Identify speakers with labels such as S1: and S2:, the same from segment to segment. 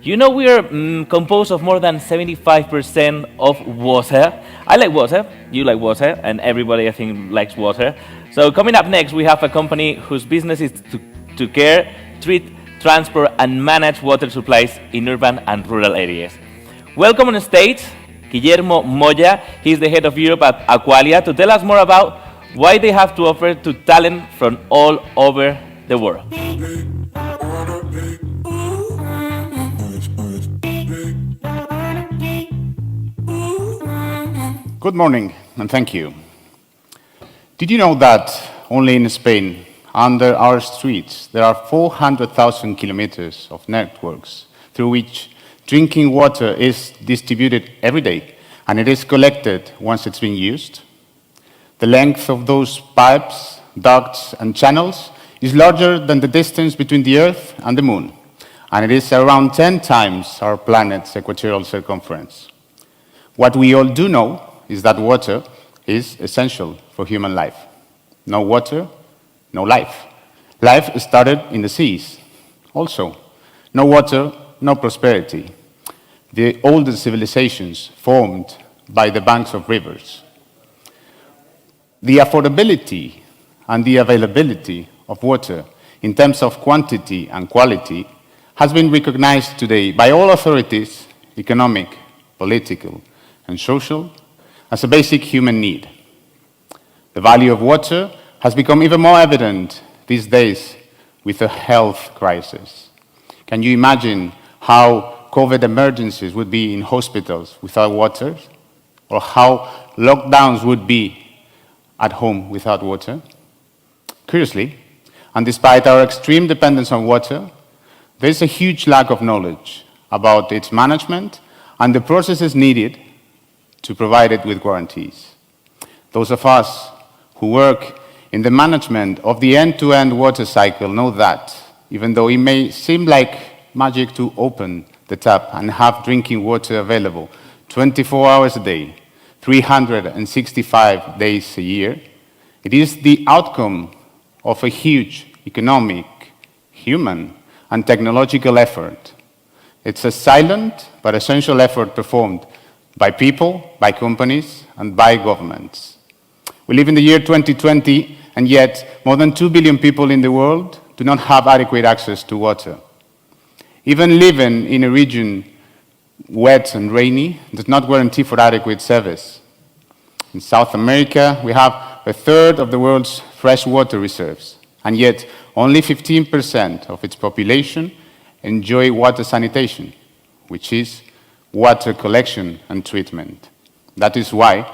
S1: You know we are composed of more than 75% of water. I like water, you like water, and everybody I think likes water. So coming up next, we have a company whose business is to care, treat, transport, and manage water supplies in urban and rural areas. Welcome on stage, Guillermo Moya. He's the head of Europe at Aqualia to tell us more about why they have to offer to talent from all over the world.
S2: Good morning, and thank you. Did you know that only in Spain, under our streets, there are 400,000 kilometers of networks through which drinking water is distributed every day, and it is collected once it's been used? The length of those pipes, ducts, and channels is larger than the distance between the Earth and the Moon, and it is around 10 times our planet's equatorial circumference. What we all do know is that water is essential for human life. No water, no life. Life started in the seas. Also, no water, no prosperity. The oldest civilizations formed by the banks of rivers. The affordability and the availability of water in terms of quantity and quality has been recognized today by all authorities, economic, political, and social, as a basic human need. The value of water has become even more evident these days with the health crisis. Can you imagine how COVID emergencies would be in hospitals without water? Or how lockdowns would be at home without water? Curiously, and despite our extreme dependence on water, there is a huge lack of knowledge about its management and the processes needed to provide it with guarantees. Those of us who work in the management of the end-to-end water cycle know that, even though it may seem like magic to open the tap and have drinking water available 24 hours a day, 365 days a year, it is the outcome of a huge economic, human, and technological effort. It's a silent but essential effort performed by people, by companies, and by governments. We live in the year 2020, and yet more than 2 billion people in the world do not have adequate access to water. Even living in a region wet and rainy does not guarantee for adequate service. In South America, we have a third of the world's freshwater reserves, and yet only 15% of its population enjoy water sanitation, which is water collection and treatment. That is why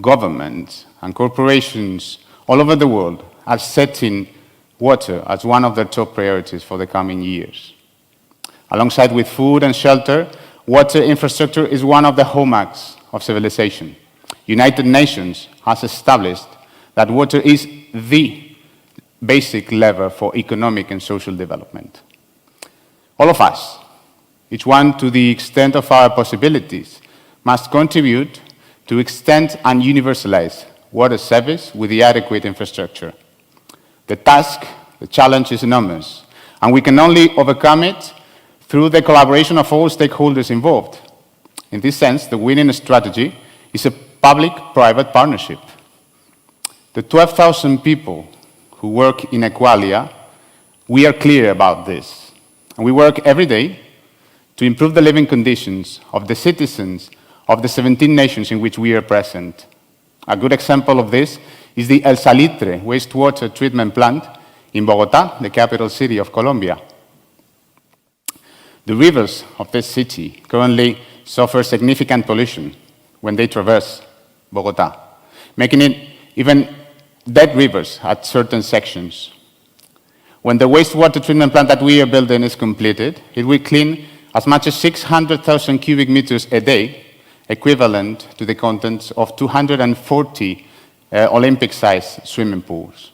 S2: governments and corporations all over the world are setting water as one of their top priorities for the coming years. Alongside with food and shelter, water infrastructure is one of the hallmarks of civilization. United Nations has established that water is the basic lever for economic and social development. All of us, each one to the extent of our possibilities, must contribute to extend and universalize water service with the adequate infrastructure. The task, the challenge is enormous, and we can only overcome it through the collaboration of all stakeholders involved. In this sense, the winning strategy is a public-private partnership. The 12,000 people who work in Aqualia, we are clear about this, and we work every day to improve the living conditions of the citizens of the 17 nations in which we are present. A good example of this is the El Salitre wastewater treatment plant in Bogotá, the capital city of Colombia. The rivers of this city currently suffer significant pollution when they traverse Bogotá, making it even dead rivers at certain sections. When the wastewater treatment plant that we are building is completed, it will clean as much as 600,000 cubic meters a day, equivalent to the contents of 240 Olympic-sized swimming pools.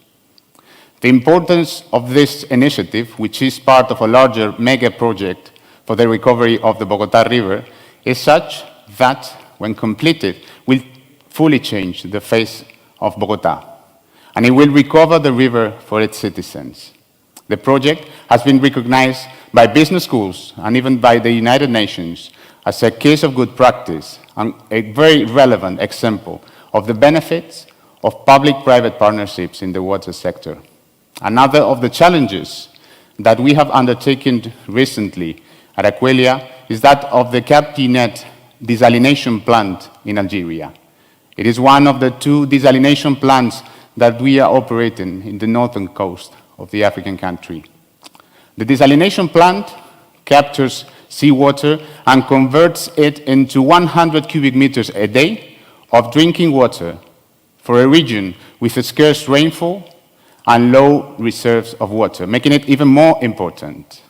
S2: The importance of this initiative, which is part of a larger mega project for the recovery of the Bogotá River, is such that, when completed, will fully change the face of Bogotá, and it will recover the river for its citizens. The project has been recognized by business schools and even by the United Nations as a case of good practice and a very relevant example of the benefits of public-private partnerships in the water sector. Another of the challenges that we have undertaken recently at Aqualia is that of the Captinet desalination plant in Algeria. It is one of the 2 desalination plants that we are operating in the northern coast of the African country. The desalination plant captures seawater and converts it into 100 cubic meters a day of drinking water for a region with a scarce rainfall and low reserves of water, making it even more important.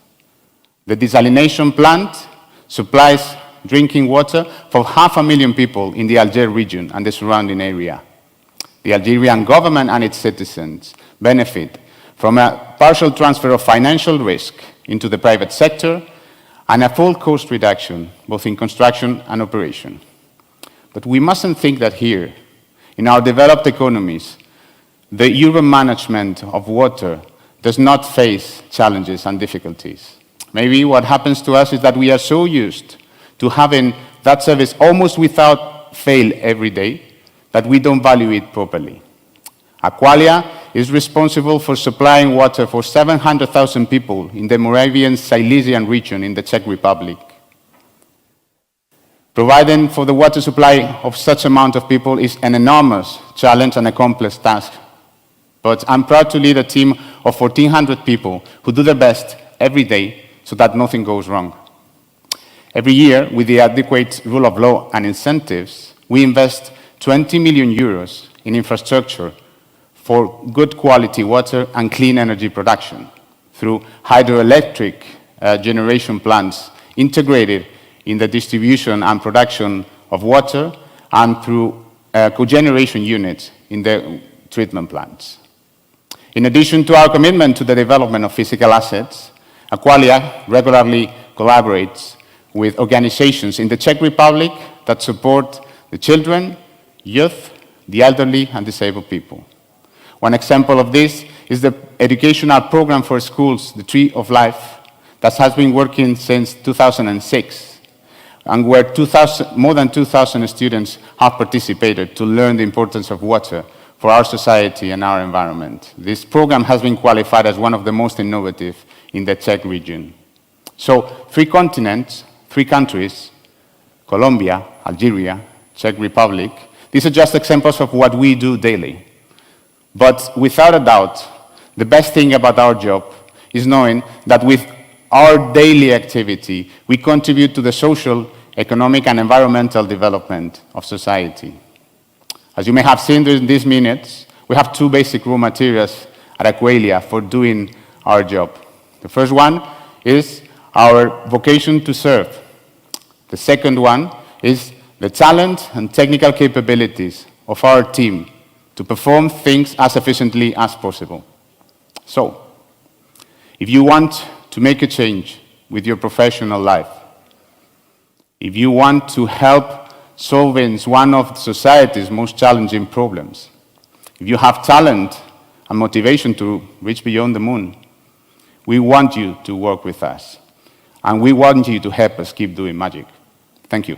S2: The desalination plant supplies drinking water for 500,000 people in the Alger region and the surrounding area. The Algerian government and its citizens benefit from a partial transfer of financial risk into the private sector and a full cost reduction, both in construction and operation. But we mustn't think that here, in our developed economies, the urban management of water does not face challenges and difficulties. Maybe what happens to us is that we are so used to having that service almost without fail every day that we don't value it properly. Aqualia is responsible for supplying water for 700,000 people in the Moravian Silesian region in the Czech Republic. Providing for the water supply of such amount of people is an enormous challenge and a complex task. But I'm proud to lead a team of 1,400 people who do their best every day so that nothing goes wrong. Every year, with the adequate rule of law and incentives, we invest 20 million euros in infrastructure for good quality water and clean energy production through hydroelectric generation plants integrated in the distribution and production of water and through cogeneration units in the treatment plants. In addition to our commitment to the development of physical assets, Aqualia regularly collaborates with organizations in the Czech Republic that support the children, youth, the elderly, and disabled people. One example of this is the educational program for schools, the Tree of Life, that has been working since 2006, and where more than 2,000 students have participated to learn the importance of water for our society and our environment. This program has been qualified as one of the most innovative in the Czech region. So, 3 continents, 3 countries, Colombia, Algeria, Czech Republic, these are just examples of what we do daily. But without a doubt, the best thing about our job is knowing that with our daily activity, we contribute to the social, economic, and environmental development of society. As you may have seen in these minutes, we have 2 basic raw materials at Aqualia for doing our job. The first one is our vocation to serve. The second one is the talent and technical capabilities of our team to perform things as efficiently as possible. So, if you want to make a change with your professional life, if you want to help solving one of society's most challenging problems, if you have talent and motivation to reach beyond the moon, we want you to work with us. And we want you to help us keep doing magic. Thank you.